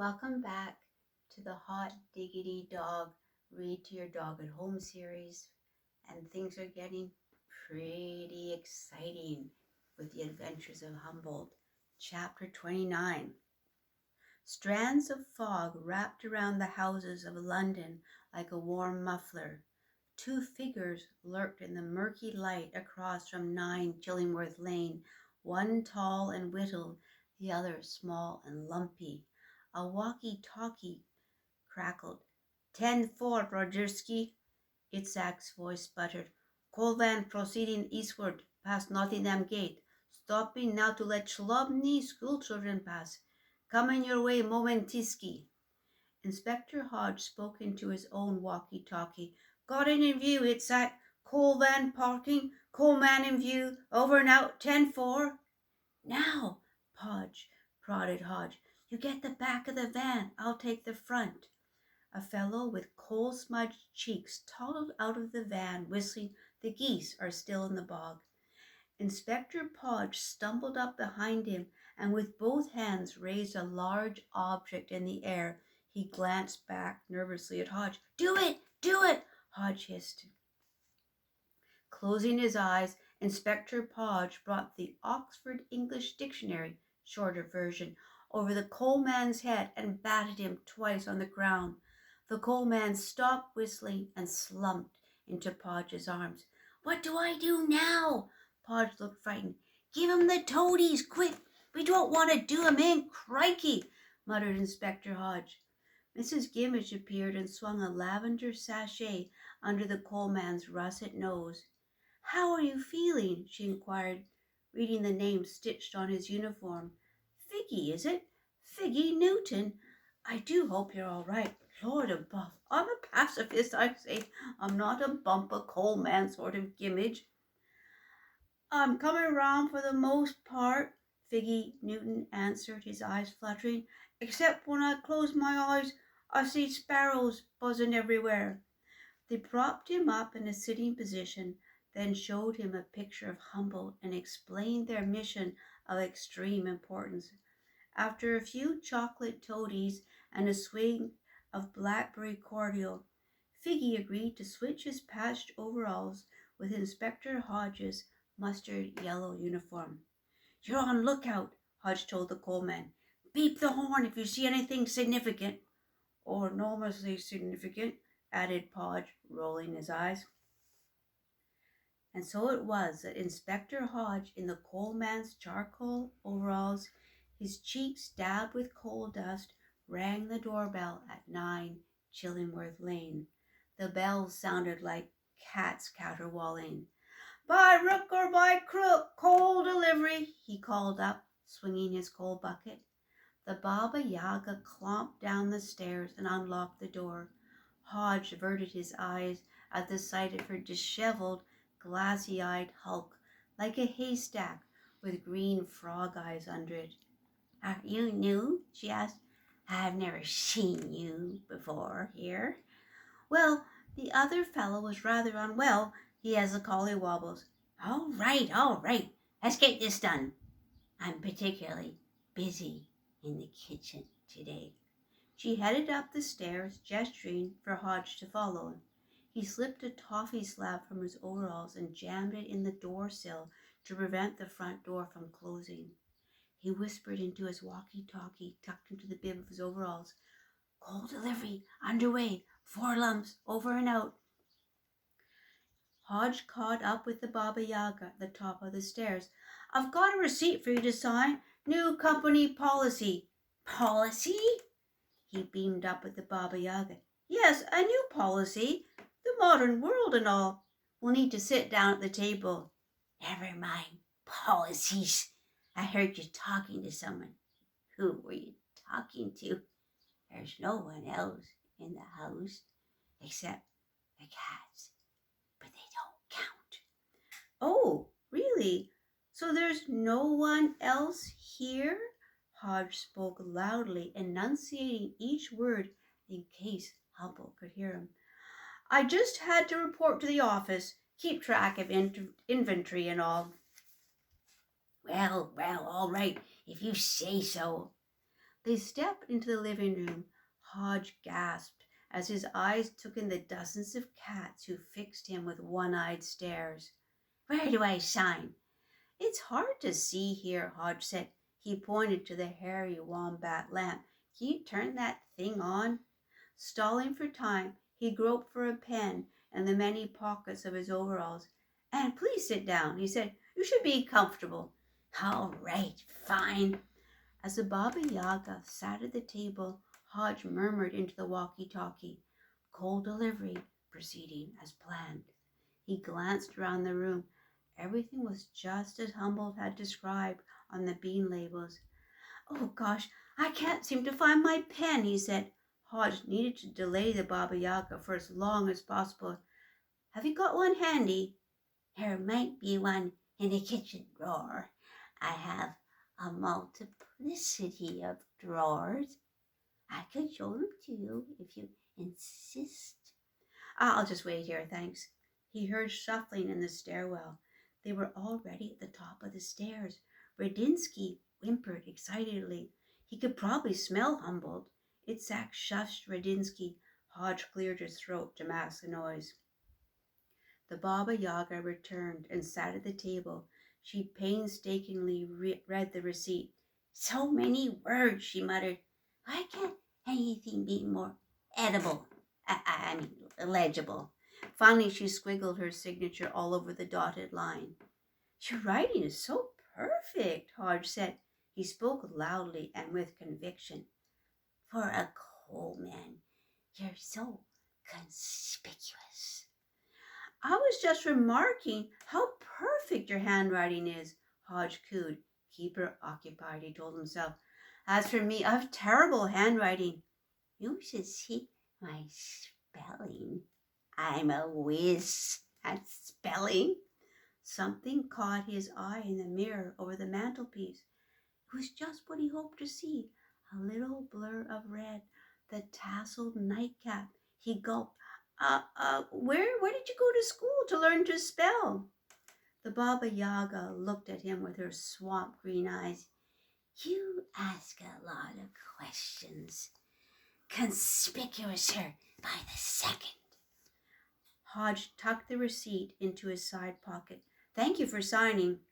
Welcome back to the Hot Diggity Dog Read to Your Dog at Home series. And things are getting pretty exciting with the adventures of Humboldt. Chapter 29. Strands of fog wrapped around the houses of London like a warm muffler. Two figures lurked in the murky light across from 9 Chillingworth Lane, one tall and whittled, the other small and lumpy. A walkie-talkie crackled. 10-4, Rogerski. Itzhak's voice sputtered. Coal van proceeding eastward, past Nottingham Gate. Stopping now to let Schlobny school children pass. Coming your way, momentiski. Inspector Hodge spoke into his own walkie-talkie. Got it in view, Itzhak. Coal van parking. Coal man in view. Over and out. 10-4. Now, Podge, prodded Hodge. You get the back of the van. I'll take the front. A fellow with coal-smudged cheeks toddled out of the van, whistling, The geese are still in the bog. Inspector Podge stumbled up behind him, and with both hands raised a large object in the air. He glanced back nervously at Hodge. Do it! Do it! Hodge hissed. Closing his eyes, Inspector Podge brought the Oxford English Dictionary, shorter version, over the coalman's head and batted him twice on the ground. The coalman stopped whistling and slumped into Podge's arms. What do I do now? Podge looked frightened. Give him the toadies, quick! We don't want to do him in, crikey, muttered Inspector Hodge. Mrs. Gimmich appeared and swung a lavender sachet under the coalman's russet nose. How are you feeling? She inquired, reading the name stitched on his uniform. Figgy, is it? Figgy Newton. I do hope you're all right. Lord above, I'm a pacifist, I say. I'm not a bumper coal man sort of gimmage. I'm coming round for the most part, Figgy Newton answered, his eyes fluttering. Except when I close my eyes, I see sparrows buzzing everywhere. They propped him up in a sitting position, then showed him a picture of Humboldt and explained their mission of extreme importance. After a few chocolate toadies and a swig of blackberry cordial, Figgy agreed to switch his patched overalls with Inspector Hodge's mustard yellow uniform. You're on lookout, Hodge told the coalman. Beep the horn if you see anything significant. Or enormously significant, added Podge, rolling his eyes. And so it was that Inspector Hodge, in the coalman's charcoal overalls, his cheeks dabbed with coal dust, rang the doorbell at 9 Chillingworth Lane. The bells sounded like cats caterwauling. By rook or by crook, coal delivery, he called up, swinging his coal bucket. The Babayaga clomped down the stairs and unlocked the door. Hodge averted his eyes at the sight of her disheveled, glassy-eyed hulk, like a haystack with green frog eyes under it. Are you new? She asked. I've never seen you before here. Well, the other fellow was rather unwell. He has the collywobbles. All right. Let's get this done. I'm particularly busy in the kitchen today. She headed up the stairs, gesturing for Hodge to follow. He slipped a toffee slab from his overalls and jammed it in the door sill to prevent the front door from closing. He whispered into his walkie-talkie, tucked into the bib of his overalls. Coal delivery, underway, 4 lumps, over and out. Hodge caught up with the Babayaga at the top of the stairs. I've got a receipt for you to sign. New company policy. Policy? He beamed up at the Babayaga. Yes, a new policy. The modern world and all. We'll need to sit down at the table. Never mind policies. I heard you talking to someone. Who were you talking to? There's no one else in the house except the cats, but they don't count. Oh, really? So there's no one else here? Hodge spoke loudly, enunciating each word in case Humboldt could hear him. I just had to report to the office, keep track of inventory and all. Well, all right, if you say so. They stepped into the living room. Hodge gasped as his eyes took in the dozens of cats who fixed him with one-eyed stares. "Where do I sign?" "It's hard to see here," Hodge said. He pointed to the hairy wombat lamp. "Can you turn that thing on?" Stalling for time, he groped for a pen in the many pockets of his overalls. "And please sit down," he said. "You should be comfortable." "All right, fine." As the Baba Yaga sat at the table, Hodge murmured into the walkie-talkie, "Coal delivery proceeding as planned." He glanced around the room. Everything was just as Humboldt had described on the bean labels. "Oh gosh, I can't seem to find my pen," he said. Hodge needed to delay the Baba Yaga for as long as possible. "Have you got one handy?" "There might be one in the kitchen drawer. I have a multiplicity of drawers. I could show them to you if you insist." "I'll just wait here, thanks." He heard shuffling in the stairwell. They were already at the top of the stairs. Radinsky whimpered excitedly. He could probably smell Humboldt. Itzhak shushed Radinsky. Hodge cleared his throat to mask the noise. The Baba Yaga returned and sat at the table. She painstakingly read the receipt. "So many words," she muttered. "Why can't anything be more edible? I mean, legible?" Finally, she squiggled her signature all over the dotted line. "Your writing is so perfect," Hodge said. He spoke loudly and with conviction. "For a coal man, you're so conspicuous." "I was just remarking how perfect your handwriting is," Hodge cooed. "Keep her occupied," he told himself. "As for me, I've terrible handwriting." "You should see my spelling. I'm a whiz at spelling." Something caught his eye in the mirror over the mantelpiece. It was just what he hoped to see, a little blur of red, the tasseled nightcap. He gulped. Where did you go to school to learn to spell?" The Baba Yaga looked at him with her swamp green eyes. "You ask a lot of questions. Conspicuouser by the second." Hodge tucked the receipt into his side pocket. "Thank you for signing."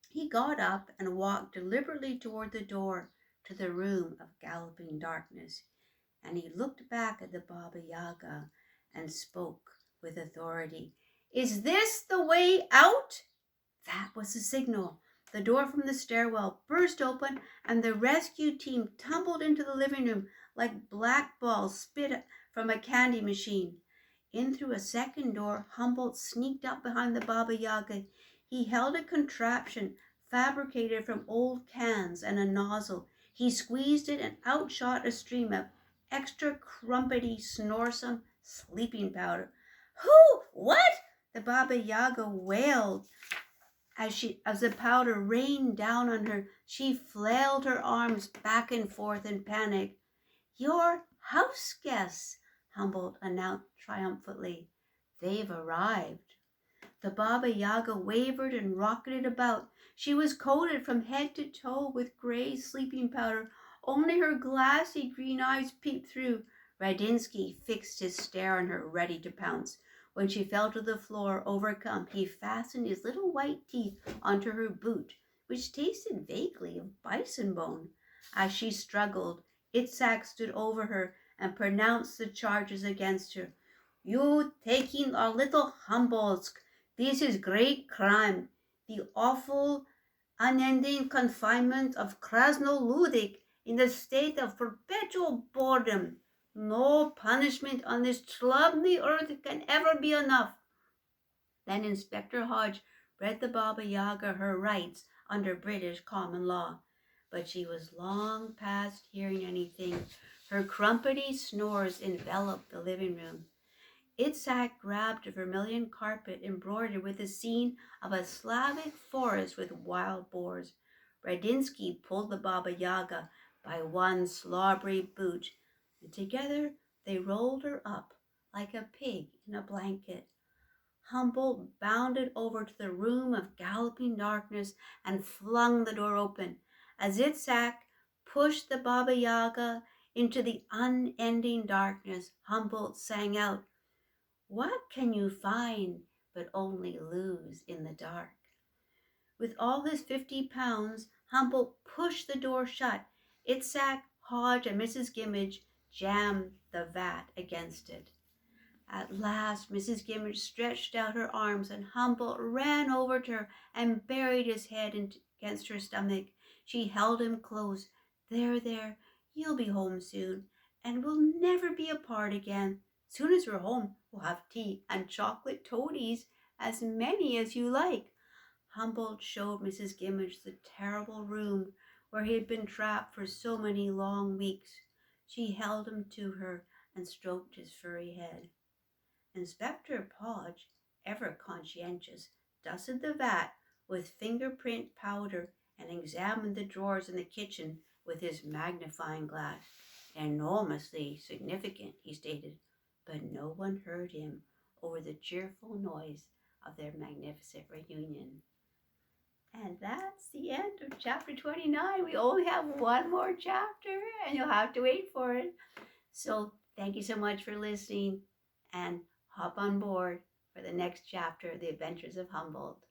He got up and walked deliberately toward the door to the room of galloping darkness, and he looked back at the Baba Yaga and spoke with authority. "Is this the way out?" That was the signal. The door from the stairwell burst open, and the rescue team tumbled into the living room like black balls spit from a candy machine. In through a second door, Humboldt sneaked up behind the Baba Yaga. He held a contraption fabricated from old cans and a nozzle. He squeezed it, and out shot a stream of extra crumpety, snoresome sleeping powder. "Who? What?" the Baba Yaga wailed. As the powder rained down on her, she flailed her arms back and forth in panic. "Your house guests," Humboldt announced triumphantly. "They've arrived." The Baba Yaga wavered and rocketed about. She was coated from head to toe with gray sleeping powder. Only her glassy green eyes peeped through. Radinsky fixed his stare on her, ready to pounce. When she fell to the floor, overcome, he fastened his little white teeth onto her boot, which tasted vaguely of bison bone. As she struggled, Itzhak stood over her and pronounced the charges against her. "You taking our little Humboldt. This is great crime. The awful, unending confinement of Krasno Ludik in the state of perpetual boredom. No punishment on this lovely earth can ever be enough." Then Inspector Hodge read the Baba Yaga her rights under British common law. But she was long past hearing anything. Her crumpety snores enveloped the living room. Itzhak grabbed a vermilion carpet embroidered with a scene of a Slavic forest with wild boars. Radinsky pulled the Baba Yaga by one slobbery boot, and together they rolled her up like a pig in a blanket. Humboldt bounded over to the room of galloping darkness and flung the door open. As Itzhak pushed the Baba Yaga into the unending darkness, Humboldt sang out, "What can you find but only lose in the dark?" With all his 50 pounds, Humboldt pushed the door shut. Itzhak, Hodge, and Mrs. Gimmage jammed the vat against it. At last Mrs. Gimmage stretched out her arms, and Humboldt ran over to her and buried his head against her stomach. She held him close. "There, there, you'll be home soon, and we'll never be apart again. Soon as we're home, we'll have tea and chocolate toadies, as many as you like." Humboldt showed Mrs. Gimmage the terrible room where he had been trapped for so many long weeks. She held him to her and stroked his furry head. Inspector Podge, ever conscientious, dusted the vat with fingerprint powder and examined the drawers in the kitchen with his magnifying glass. "Enormously significant," he stated, but no one heard him over the cheerful noise of their magnificent reunion. And that's the end of chapter 29. We only have one more chapter, and you'll have to wait for it. So thank you so much for listening, and hop on board for the next chapter, The Adventures of Humboldt.